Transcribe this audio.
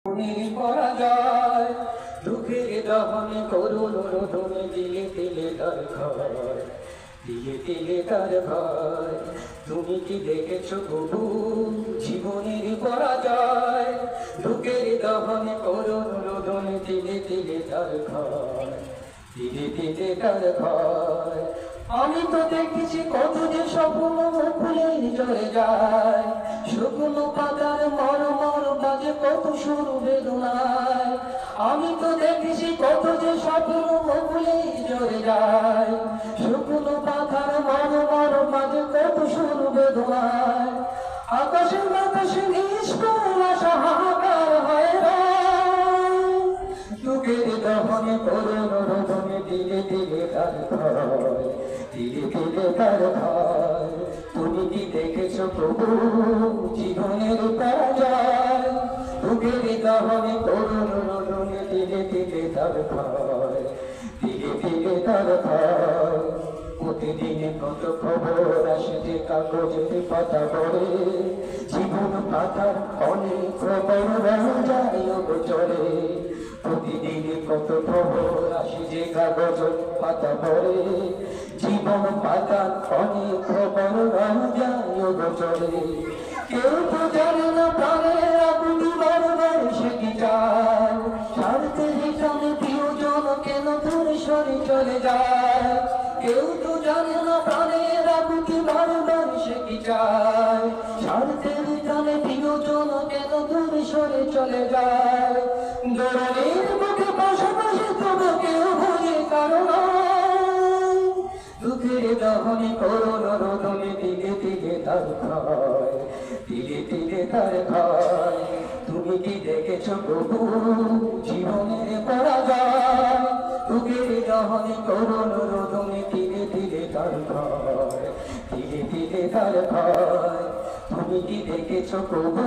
পরাজয় দুঃখের দহনে করুণ রোদনে দিলে দিলে তার ঘর, দিলে দিলে তার ঘর। তুমি কি দেখেছো প্রভু জীবনের পরাজয়? দুঃখের দহনে করুণ রোদনে দিলে দিলে তার ঘর, দিলে দিলে তার ঘর। আমি তো দেখেছি কত যে স্বপ্ন ফুলে ঝরে যায়, শুকনো পাতার মরমর বাজে কত সুর বেদনায়। আমি তো দেখেছি কত যে স্বপ্ন ফুলে ঝরে যায়, শুকনো পাতার মরমর বাজে কত সুর বেদনায়। আকাশে বাতাসে নিষ্ফল আশা হাহাকার হয় রে, দুঃখের দহনে করুণ রোদনে দিলে দিলে তার ঘর, দিলে দিলে তার ঘর। তুমি কি দেখেছো প্রভু জীবনের পরাজয়? দুঃখের দহনে করুণ রোদনে দিলে দিলে তার ঘর, দিলে দিলে তার ঘর। প্রতিদিন কত খবর আসে যে কাগজের পাতা পড়ে, জীবন পাতার অনেক খবর যায় গোচরে। প্রতিদিন কত খবর আসে যে কাগজের পাতা পড়ে, জীবন পাতার অনেক খবর যায় গোচরে। কেউ তো জানে না প্রাণের আগুন বারবার সে কি চায়, স্বার্থের হিসাবে প্রিয়জন কেন দূরে সরে চলে যায়। কেউ তো জানে না প্রাণের আগুতি বারবার সে কি চায়, স্বার্থের টানে প্রিয়জন কেন দূরে সরে চলে যায়। দরদের বুকে পাশাপাশি তবু কেউ ভোগে কারণ দুঃখের দহনে করুণ রোদনে দিলে দিলে তার ঘর, দিলে দিলে তার ঘর। তুমি কি দেখেছো প্রভু জীবনের পরাজয়? দুঃখের দহনে করুণ রোদনে দিলে দিলে তার ঘর, দিলে দিলে তার ঘর। তুমি কি দেখেছো প্রভু?